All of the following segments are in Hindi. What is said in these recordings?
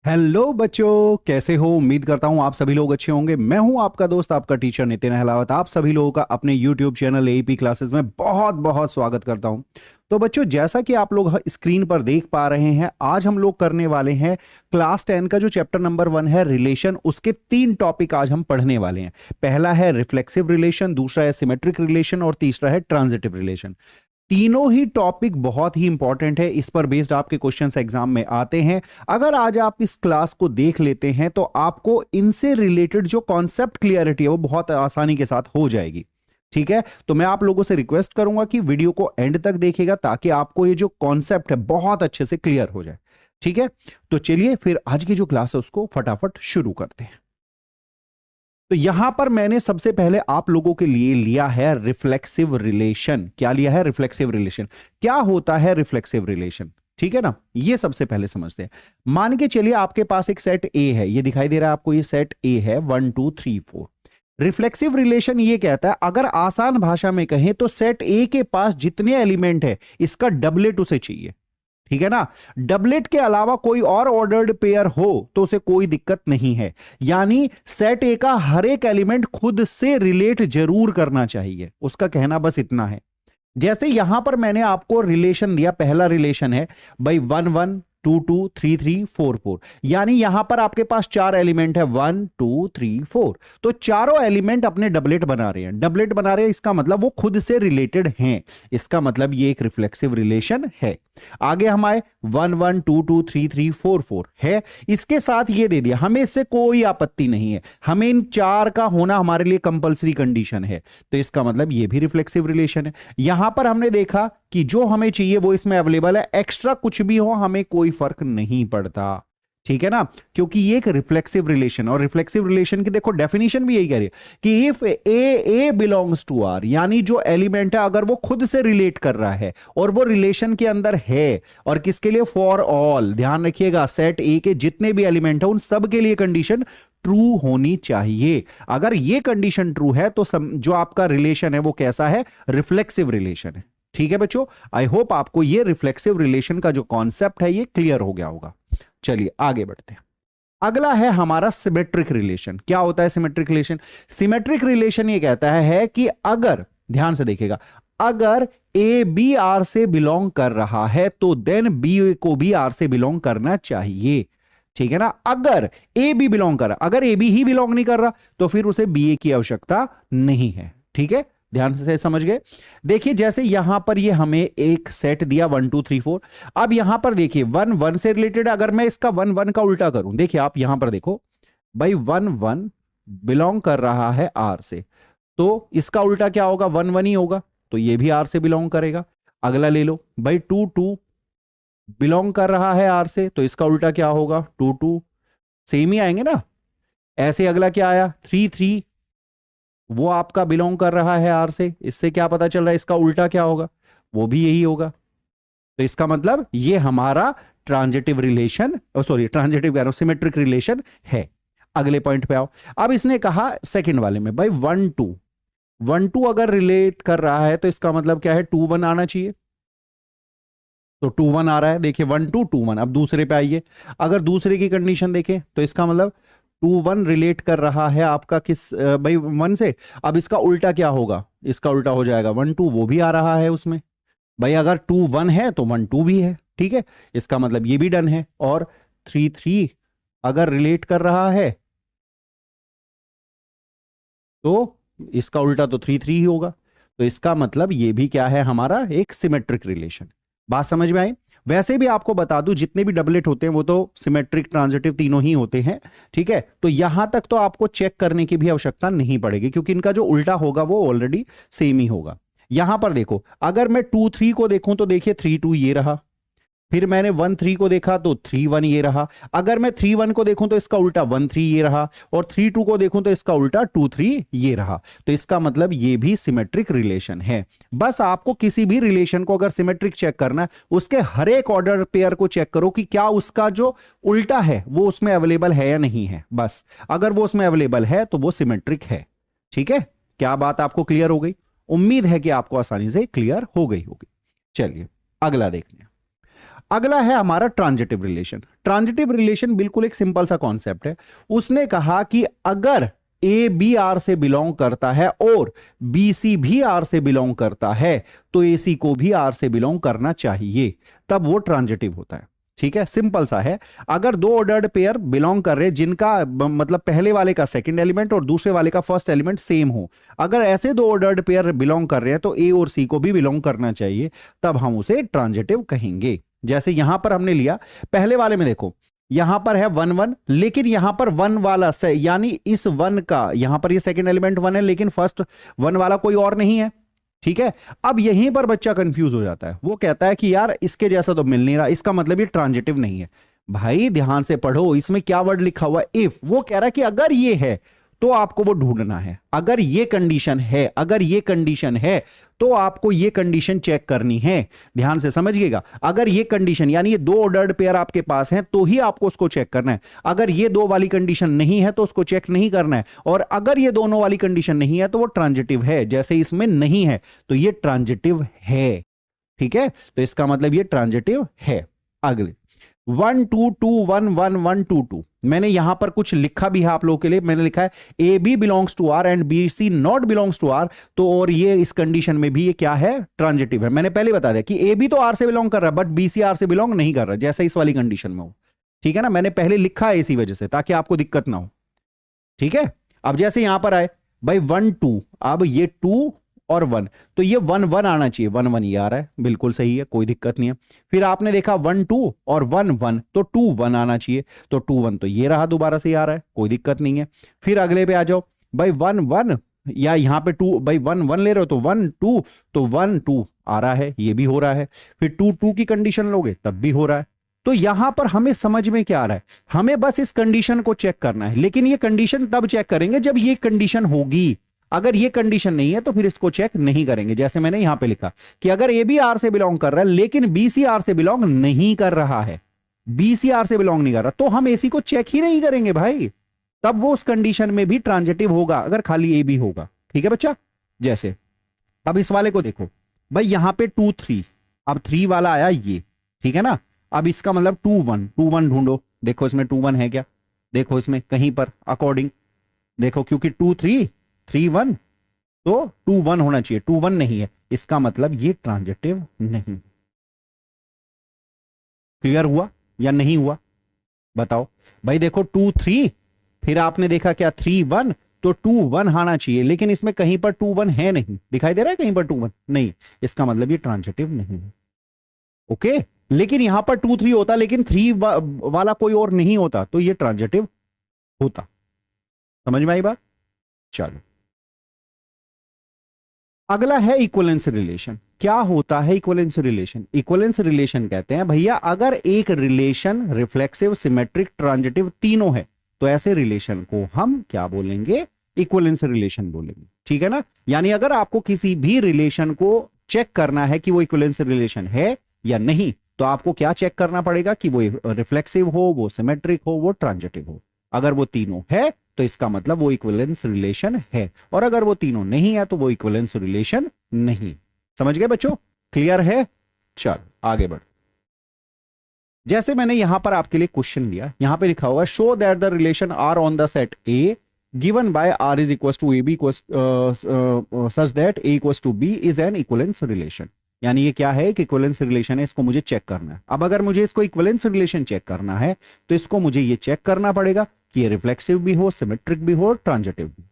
हेलो बच्चों, कैसे हो? उम्मीद करता हूं आप सभी लोग अच्छे होंगे। मैं हूं आपका दोस्त, आपका टीचर नितिन अहलावत। आप सभी लोगों का अपने यूट्यूब चैनल एईपी क्लासेस में बहुत बहुत स्वागत करता हूं। तो बच्चों, जैसा कि आप लोग स्क्रीन पर देख पा रहे हैं, आज हम लोग करने वाले हैं क्लास 10 का जो चैप्टर नंबर 1 है रिलेशन, उसके 3 टॉपिक आज हम पढ़ने वाले हैं। पहला है रिफ्लेक्सिव रिलेशन, दूसरा है सिमेट्रिक रिलेशन और तीसरा है ट्रांजिटिव रिलेशन। तीनों ही टॉपिक बहुत ही इंपॉर्टेंट है, इस पर बेस्ड आपके क्वेश्चंस एग्जाम में आते हैं। अगर आज आप इस क्लास को देख लेते हैं तो आपको इनसे रिलेटेड जो कॉन्सेप्ट क्लियरिटी है वो बहुत आसानी के साथ हो जाएगी। ठीक है, तो मैं आप लोगों से रिक्वेस्ट करूंगा कि वीडियो को एंड तक देखिएगा ताकि आपको ये जो कॉन्सेप्ट है बहुत अच्छे से क्लियर हो जाए। ठीक है, तो चलिए फिर आज की जो क्लास है उसको फटाफट शुरू करते हैं। तो यहां पर मैंने सबसे पहले आप लोगों के लिए लिया है रिफ्लेक्सिव रिलेशन। क्या लिया है? Reflexive relation. क्या होता है रिफ्लेक्सिव रिलेशन? ठीक है ना, ये सबसे पहले समझते हैं। मान के चलिए आपके पास एक सेट ए है, ये दिखाई दे रहा है आपको, ये सेट ए है 1 2 3 4। रिफ्लेक्सिव रिलेशन ये कहता है, अगर आसान भाषा में कहें तो सेट ए के पास जितने एलिमेंट है इसका डबलेट उसे चाहिए। ठीक है ना, डबलेट के अलावा कोई और ऑर्डर्ड पेयर हो तो उसे कोई दिक्कत नहीं है। यानी सेट ए का हर एक एलिमेंट खुद से रिलेट जरूर करना चाहिए, उसका कहना बस इतना है। जैसे यहां पर मैंने आपको रिलेशन दिया, पहला रिलेशन है भाई 1 1 2 2 3 3 4 4। यानी यहां पर आपके पास 4 एलिमेंट है 1 2 3 4। तो चारों एलिमेंट अपने डबलेट बना रहे हैं, डबलेट बना रहे हैं, इसका मतलब वो खुद से रिलेटेड हैं। इसका मतलब ये एक रिफ्लेक्सिव रिलेशन है। आगे हम आए 1 1 2 2 3 3 4 4 है, इसके साथ ये दे दिया, हमें इससे कोई आपत्ति नहीं है, हमें इन चार का होना हमारे लिए कंपलसरी कंडीशन है। तो इसका मतलब ये भी रिफ्लेक्सिव रिलेशन है। यहां पर हमने देखा कि जो हमें चाहिए वो इसमें अवेलेबल है, एक्स्ट्रा कुछ भी हो हमें कोई फर्क नहीं पड़ता। ठीक है ना, क्योंकि ये एक रिफ्लेक्सिव रिलेशन, और रिफ्लेक्सिव रिलेशन की देखो डेफिनेशन भी यही कह रही है कि if A belongs to R, यानी जो एलिमेंट है अगर वो खुद से रिलेट कर रहा है और वो रिलेशन के अंदर है, और किसके लिए? For all. ध्यान रखिएगा, सेट ए के जितने भी एलिमेंट है उन सब के लिए कंडीशन ट्रू होनी चाहिए। अगर ये कंडीशन ट्रू है तो जो आपका रिलेशन है वो कैसा है? रिफ्लेक्सिव रिलेशन है। ठीक है बच्चों, आई होप आपको ये रिफ्लेक्सिव रिलेशन का जो कॉन्सेप्ट है ये क्लियर हो गया होगा। चलिए आगे बढ़ते हैं। अगला है हमारा सिमेट्रिक रिलेशन। क्या होता है सिमेट्रिक रिलेशन? सिमेट्रिक रिलेशन ये कहता है कि अगर, ध्यान से देखिएगा, अगर ए बी आर से बिलोंग कर रहा है तो देन बी को भी आर से बिलोंग करना चाहिए। ठीक है ना, अगर ए बी बिलोंग कर रहा, अगर ए बी ही बिलोंग नहीं कर रहा तो फिर उसे बी ए की आवश्यकता नहीं है। ठीक है, ध्यान से समझ गए। देखिए जैसे यहां पर ये हमें एक सेट दिया 1 2 3 4। अब यहां पर देखिए 1 1 से रिलेटेड, अगर मैं इसका 1 1 का उल्टा करूं, देखिए आप यहां पर देखो भाई 1 1 बिलोंग कर रहा है आर से, तो इसका उल्टा क्या होगा? 1 1 ही होगा, तो ये भी आर से बिलोंग करेगा। अगला ले लो भाई 2 2 बिलोंग कर रहा है आर से, तो इसका उल्टा क्या होगा? 2 2, सेम ही आएंगे ना। ऐसे अगला क्या आया? 3 3, वो आपका बिलोंग कर रहा है आर से, इससे क्या पता चल रहा है इसका उल्टा क्या होगा? वो भी यही होगा। तो इसका मतलब ये हमारा ट्रांजिटिव रिलेशन, सॉरी ट्रांजिटिव कह रहा हूं, सिमेट्रिक रिलेशन है। अगले पॉइंट पे आओ। अब इसने कहा सेकंड वाले में भाई 1 2, 1 2 अगर रिलेट कर रहा है तो इसका मतलब क्या है? 2 1 आना चाहिए। तो 2 1 आ रहा है, देखिए 1 2 2 1। अब दूसरे पे आइए, अगर दूसरे की कंडीशन देखें तो इसका मतलब 2 1 रिलेट कर रहा है आपका किस भाई 1 से। अब इसका उल्टा क्या होगा? इसका उल्टा हो जाएगा 1 2, वो भी आ रहा है उसमें। भाई अगर 2 1 है तो 1 2 भी है। ठीक है, इसका मतलब ये भी डन है। और 3 3 अगर रिलेट कर रहा है तो इसका उल्टा तो 3 3 ही होगा। तो इसका मतलब ये भी क्या है? हमारा एक सिमेट्रिक रिलेशन। बात समझ में आई? वैसे भी आपको बता दूं, जितने भी डबलेट होते हैं वो तो सिमेट्रिक ट्रांजिटिव तीनों ही होते हैं। ठीक है, तो यहां तक तो आपको चेक करने की भी आवश्यकता नहीं पड़ेगी क्योंकि इनका जो उल्टा होगा वो ऑलरेडी सेम ही होगा। यहां पर देखो, अगर मैं 2 3 को देखूं तो देखिए 3 2 ये रहा, फिर मैंने 1 3 को देखा तो 3 1 ये रहा। अगर मैं 3 1 को देखूं तो इसका उल्टा 1 3 ये रहा, और 3 2 को देखूं तो इसका उल्टा 2 3 ये रहा। तो इसका मतलब ये भी सिमेट्रिक रिलेशन है। बस आपको किसी भी रिलेशन को अगर सिमेट्रिक चेक करना है, उसके हर एक ऑर्डर पेयर को चेक करो कि क्या उसका जो उल्टा है वो उसमें अवेलेबल है या नहीं है। बस अगर वो उसमें अवेलेबल है तो वो सिमेट्रिक है। ठीक है, क्या बात आपको क्लियर हो गई? उम्मीद है कि आपको आसानी से क्लियर हो गई होगी। चलिए अगला देखते हैं। अगला है हमारा ट्रांजिटिव रिलेशन। ट्रांजिटिव रिलेशन बिल्कुल एक सिंपल सा कॉन्सेप्ट है। उसने कहा कि अगर ए बी आर से बिलोंग करता है और बी सी भी आर से बिलोंग करता है तो ए सी को भी आर से बिलोंग करना चाहिए, तब वो ट्रांजिटिव होता है। ठीक है, सिंपल सा है। अगर दो ऑर्डर्ड पेयर बिलोंग कर रहे हैं जिनका मतलब पहले वाले का सेकंड एलिमेंट और दूसरे वाले का फर्स्ट एलिमेंट सेम हो, अगर ऐसे दो ऑर्डर्ड पेयर बिलोंग कर रहे हैं तो ए और सी को भी बिलोंग करना चाहिए, तब हम उसे ट्रांजिटिव कहेंगे। जैसे यहां पर हमने लिया, पहले वाले में देखो यहां पर है 1 1, लेकिन यहां पर 1 वाला से यानी इस 1 का यहां पर ये सेकंड एलिमेंट 1 है लेकिन फर्स्ट 1 वाला कोई और नहीं है। ठीक है, अब यहीं पर बच्चा कंफ्यूज हो जाता है, वो कहता है कि यार इसके जैसा तो मिल नहीं रहा, इसका मतलब ये ट्रांजिटिव नहीं है। भाई ध्यान से पढ़ो, इसमें क्या वर्ड लिखा हुआ है, इफ। वो कह रहा है कि अगर ये है तो आपको वो ढूंढना है, अगर ये कंडीशन है, अगर ये कंडीशन है तो आपको ये कंडीशन चेक करनी है। ध्यान से समझिएगा, अगर ये कंडीशन यानी ये दो ऑर्डर्ड पेयर आपके पास है तो ही आपको उसको चेक करना है। अगर ये दो वाली कंडीशन नहीं है तो उसको चेक नहीं करना है, और अगर ये दोनों वाली कंडीशन नहीं है तो वो ट्रांजिटिव है। जैसे इसमें नहीं है तो ये ट्रांजिटिव है। ठीक है, तो इसका मतलब ये ट्रांजिटिव है। अगले 1 2 2 1 1 1 2 2, मैंने यहां पर कुछ लिखा भी है आप लोगों के लिए। मैंने लिखा है A B belongs to R and B C not belongs to R, तो और ये इस कंडीशन में भी ये क्या है, ट्रांजिटिव है। मैंने पहले बता दिया कि ए बी तो आर से बिलोंग कर रहा है बट बी सी आर से बिलोंग नहीं कर रहा, जैसे इस वाली कंडीशन में हो। ठीक है ना, मैंने पहले लिखा है इसी वजह से ताकि आपको दिक्कत ना हो। ठीक है, अब जैसे यहां पर आए भाई 1 2, अब ये 2 और 1, तो ये 1 1 आना चाहिए, 1 1 ये आ रहा है, बिल्कुल सही है, कोई दिक्कत नहीं है। फिर आपने देखा 1 2 और 1 1, तो 2 1 आना चाहिए, तो 2 1 तो ये रहा, दोबारा से आ रहा है, कोई दिक्कत नहीं है। फिर अगले पे आ जाओ भाई 1 1, या यहां पे 2 भाई 1 1 ले रहे हो तो 1 2, तो 1 2 आ रहा है, ये भी हो रहा है। फिर 2 2 की कंडीशन लोगे तब भी हो रहा है। तो यहां पर हमें समझ में क्या आ रहा है, हमें बस इस कंडीशन को चेक करना है, लेकिन ये कंडीशन तब चेक करेंगे जब ये कंडीशन होगी। अगर ये कंडीशन नहीं है तो फिर इसको चेक नहीं करेंगे। जैसे मैंने यहां पे लिखा कि अगर ए बी आर से बिलोंग कर रहा है लेकिन बी सी आर से बिलोंग नहीं कर रहा है, बी सी आर से बिलोंग नहीं कर रहा, तो हम ए सी को चेक ही नहीं करेंगे भाई, तब वो उस कंडीशन में भी ट्रांजिटिव होगा अगर खाली ए बी होगा। ठीक है बच्चा, जैसे अब इस वाले को देखो भाई, यहां पे 2 3, अब 3 वाला आया ये, ठीक है ना। अब इसका मतलब 2 1, 2 1 ढूंढो, देखो इसमें 2 1 है क्या, देखो इसमें कहीं पर अकॉर्डिंग देखो, क्योंकि 2 3 3 1, तो 2 1 होना चाहिए, 2 1 नहीं है, इसका मतलब ये ट्रांजिटिव नहीं। क्लियर हुआ या नहीं हुआ, बताओ भाई। देखो 2 3, फिर आपने देखा क्या 3 1, तो 2 1 आना चाहिए, लेकिन इसमें कहीं पर 2 1 है नहीं, दिखाई दे रहा है कहीं पर 2 1 नहीं, इसका मतलब ये ट्रांजिटिव नहीं है। ओके, लेकिन यहां पर 2 3 होता लेकिन 3 वाला कोई और नहीं होता तो ये ट्रांजिटिव होता। समझ में आई बात, चलो अगला है इक्विवेलेंस रिलेशन। क्या होता है इक्विवेलेंस रिलेशन? इक्विवेलेंस रिलेशन कहते हैं भैया अगर एक रिलेशन रिफ्लेक्सिव, सिमेट्रिक, ट्रांजिटिव तीनों है तो ऐसे रिलेशन को हम क्या बोलेंगे, इक्विवेलेंस रिलेशन बोलेंगे। ठीक है ना, यानी अगर आपको किसी भी रिलेशन को चेक करना है कि वो इक्विवेलेंस रिलेशन है या नहीं, तो आपको क्या चेक करना पड़ेगा कि वो रिफ्लेक्सिव हो, वो सिमेट्रिक हो, वो ट्रांजिटिव हो। अगर वो तीनों है तो इसका मतलब वो इक्विवेलेंस रिलेशन है, और अगर वो तीनों नहीं है तो वो इक्विवेलेंस रिलेशन नहीं। समझ गए बच्चों, क्लियर है? चल आगे बढ़। जैसे मैंने यहां पर आपके लिए क्वेश्चन लिया, यहां पे लिखा हुआ show that the relation R on the set A given by R is equal to A B such that A equal to B is an equivalence relation. यानी ये क्या है, कि इक्विवेलेंस रिलेशन है, इसको मुझे चेक करना है। अब अगर मुझे इसको इक्विवेलेंस रिलेशन चेक करना है तो इसको मुझे ये चेक करना पड़ेगा कि ये रिफ्लेक्सिव भी हो, सिमेट्रिक भी हो, ट्रांजिटिव भी।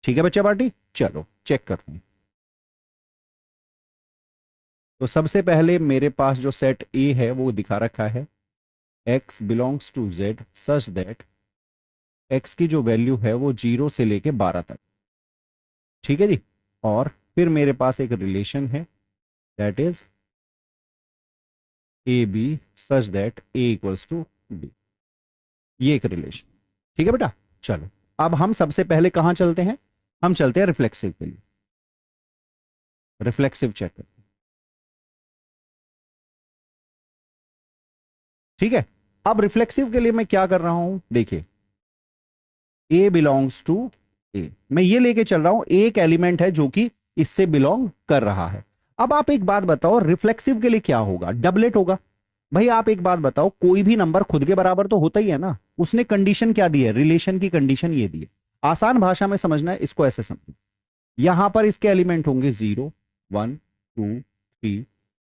ठीक है बच्चा पार्टी, चलो चेक करते हैं। तो सबसे पहले मेरे पास जो सेट ए है वो दिखा रखा है x belongs to z such that x की जो वैल्यू है वो 0 से लेके 12 तक। ठीक है जी, और फिर मेरे पास एक रिलेशन है that is A B such that A equals to B, ये एक रिलेशन। ठीक है बेटा, चलो अब हम सबसे पहले कहां चलते हैं, हम चलते हैं रिफ्लेक्सिव के लिए। रिफ्लेक्सिव चेक करते हैं। ठीक है, अब रिफ्लेक्सिव के लिए मैं क्या कर रहा हूं, देखिए ए बिलोंग्स टू ए, मैं ये लेके चल रहा हूं, एक एलिमेंट है जो कि इससे बिलोंग कर रहा है। अब आप एक बात बताओ, रिफ्लेक्सिव के लिए क्या होगा, डबलेट होगा। भाई आप एक बात बताओ, कोई भी नंबर खुद के बराबर तो होता ही है ना, उसने कंडीशन क्या दी है, रिलेशन की कंडीशन ये दी है। आसान भाषा में समझना है इसको, ऐसे समझो, यहां पर इसके एलिमेंट होंगे 0, 1, 2, 3,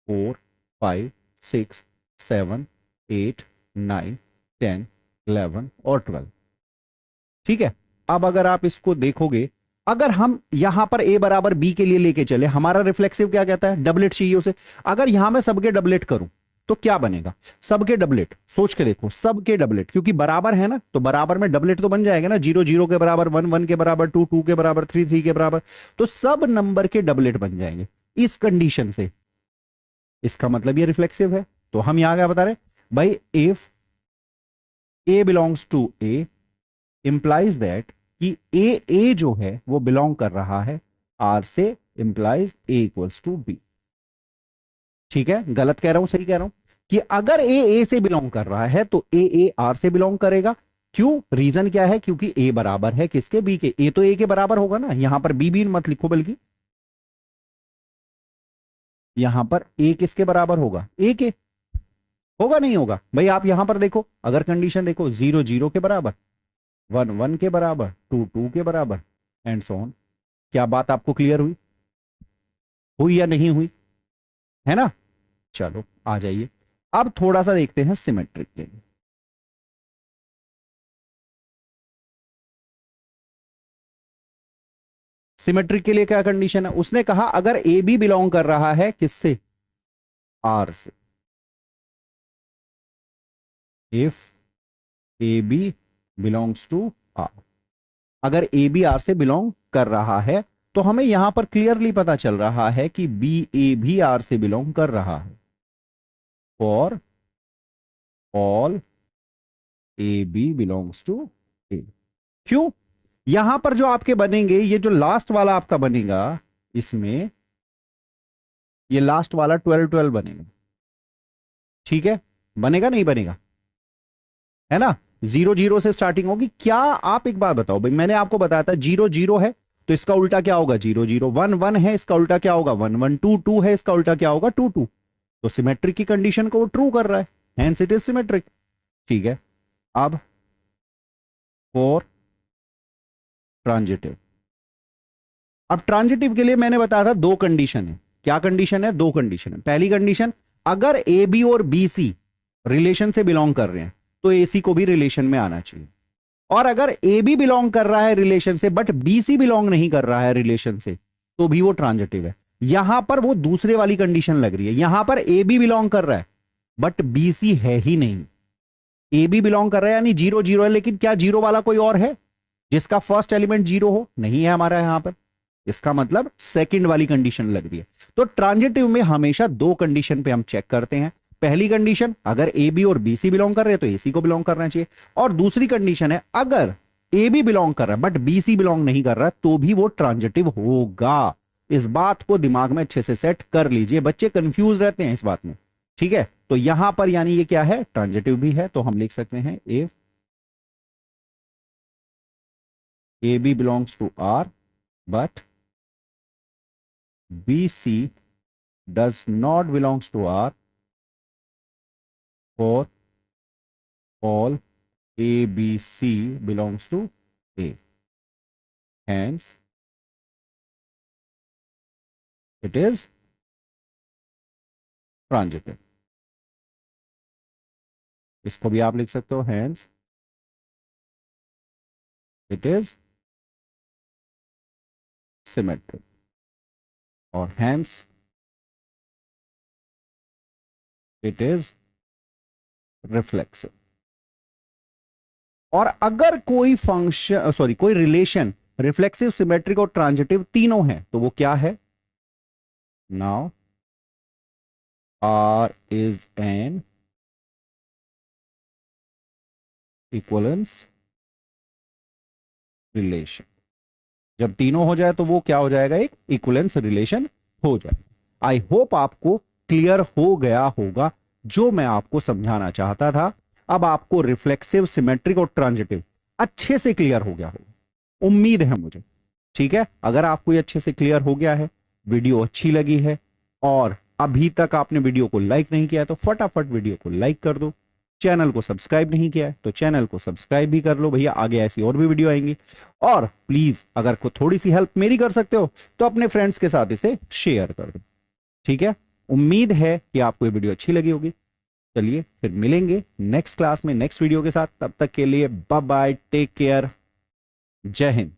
4, 5, 6, 7, 8, 9, 10, 11 और 12। ठीक है। अब अगर आप इसको देखोगे, अगर हम यहां पर a बराबर b के लिए लेके चले, हमारा रिफ्लेक्सिव क्या कहता है, डबलेट चाहिए उसे। अगर यहां मैं सबके डबलेट करूं तो क्या बनेगा, सबके डबलेट, सोच के देखो, सबके डबलेट, क्योंकि बराबर है ना, तो बराबर में डबलेट तो बन जाएगा ना, 0 0 के बराबर, 1 1 के बराबर, 2 2 के बराबर, 3 3 के बराबर, तो सब नंबर के डबलेट बन जाएंगे इस कंडीशन से। इसका मतलब ये रिफ्लेक्सिव है। तो हम यहां क्या बता रहे, भाई if a belongs to a implies that कि ए जो है वो बिलोंग कर रहा है आर से, implies A equals to B. ठीक है, गलत कह रहा हूं सही कह रहा हूं, कि अगर ए से बिलोंग कर रहा है तो ए आर से बिलोंग करेगा। क्यों, रीजन क्या है, क्योंकि ए बराबर है किसके, बी के, ए तो ए के बराबर होगा ना, यहां पर बी मत लिखो, बल्कि यहां पर ए किसके बराबर होगा, ए के, होगा नहीं होगा भाई। आप यहां पर देखो, अगर कंडीशन देखो, 0 0 के बराबर, 1 1 के बराबर, 2 2 के बराबर, एंड सो ऑन। क्या बात आपको क्लियर हुई, हुई या नहीं हुई, है ना। चलो आ जाइए, अब थोड़ा सा देखते हैं सिमेट्रिक के लिए। सिमेट्रिक के लिए क्या कंडीशन है, उसने कहा अगर ए बी बिलोंग कर रहा है किससे, आर से, if A B belongs to R, अगर ए बी आर से बिलोंग कर रहा है, तो हमें यहां पर क्लियरली पता चल रहा है कि बी ए भी आर से बिलोंग कर रहा है, for all A B belongs to A. क्यों, यहां पर जो आपके बनेंगे, ये जो लास्ट वाला आपका बनेगा, इसमें ये लास्ट वाला 12 12 बनेगा। ठीक है, बनेगा नहीं बनेगा, है ना। 0 0 से स्टार्टिंग होगी। क्या, आप एक बात बताओ भाई, मैंने आपको बताया था 0 0 है तो इसका उल्टा क्या होगा, 0 0, 1 1 है इसका उल्टा क्या होगा, 1 1, 2 2 है इसका उल्टा क्या होगा, 2 2। तो सिमेट्रिक की कंडीशन को वो ट्रू कर रहा है, हेंस इट इज सिमेट्रिक। ठीक है, अब फॉर ट्रांजिटिव, अब ट्रांजिटिव के लिए मैंने बताया था दो कंडीशन है। क्या कंडीशन है, दो कंडीशन है। पहली कंडीशन, अगर ए बी और बी सी रिलेशन से बिलोंग कर रहे हैं तो ए सी को भी रिलेशन में आना चाहिए। और अगर ए बी बिलोंग कर रहा है रिलेशन से बट बी सी बिलोंग नहीं कर रहा है रिलेशन से, तो भी वो ट्रांजिटिव है। यहां पर वो दूसरे वाली कंडीशन लग रही है, यहां पर ए बी बिलोंग कर रहा है बट बी सी है ही नहीं। ए बी बिलोंग कर रहा है यानी 0 0 है, लेकिन क्या जीरो वाला कोई और है जिसका फर्स्ट एलिमेंट 0 हो, नहीं है हमारा यहां पर। इसका मतलब सेकंड वाली कंडीशन लग रही है। तो ट्रांजिटिव में हमेशा दो कंडीशन पे हम चेक करते हैं। पहली कंडीशन, अगर ए बी और बी सी बिलोंग कर रहे हैं तो ए सी को बिलोंग करना चाहिए। और दूसरी कंडीशन है, अगर ए बी बिलोंग कर रहा है बट बी सी बिलोंग नहीं कर रहा तो भी वो ट्रांजिटिव होगा। इस बात को दिमाग में अच्छे से सेट कर लीजिए, बच्चे कंफ्यूज रहते हैं इस बात में। ठीक है, तो यहां पर यानी ये क्या है, ट्रांजिटिव भी है, तो हम लिख सकते हैं if A B belongs to R but BC does not belongs to R for all ABC belongs to A. Hence, it is transitive. इसको भी आप लिख सकते हो, hence it is symmetric और hence it is reflexive। और अगर कोई फंक्शन, सॉरी कोई रिलेशन रिफ्लेक्सिव, सिमेट्रिक और ट्रांजिटिव तीनों है तो वो क्या है, now R is an equivalence relation. जब तीनों हो जाए तो वो क्या हो जाएगा, एक इक्विवेलेंस रिलेशन हो जाएगा। आई होप आपको क्लियर हो गया होगा जो मैं आपको समझाना चाहता था। अब आपको रिफ्लेक्सिव, सिमेट्रिक और ट्रांजिटिव अच्छे से क्लियर हो गया होगा, उम्मीद है मुझे। ठीक है, अगर आपको ये अच्छे से क्लियर हो गया है, वीडियो अच्छी लगी है और अभी तक आपने वीडियो को लाइक नहीं किया है तो फटाफट वीडियो को लाइक कर दो। चैनल को सब्सक्राइब नहीं किया है तो चैनल को सब्सक्राइब भी कर लो भैया, आगे ऐसी और भी वीडियो आएंगी। और प्लीज अगर को थोड़ी सी हेल्प मेरी कर सकते हो तो अपने फ्रेंड्स के साथ इसे शेयर कर दो, ठीक है। उम्मीद है कि आपको ये वीडियो अच्छी लगी होगी। चलिए फिर मिलेंगे नेक्स्ट क्लास में नेक्स्ट वीडियो के साथ, तब तक के लिए बाय बाय, टेक केयर, जय हिंद।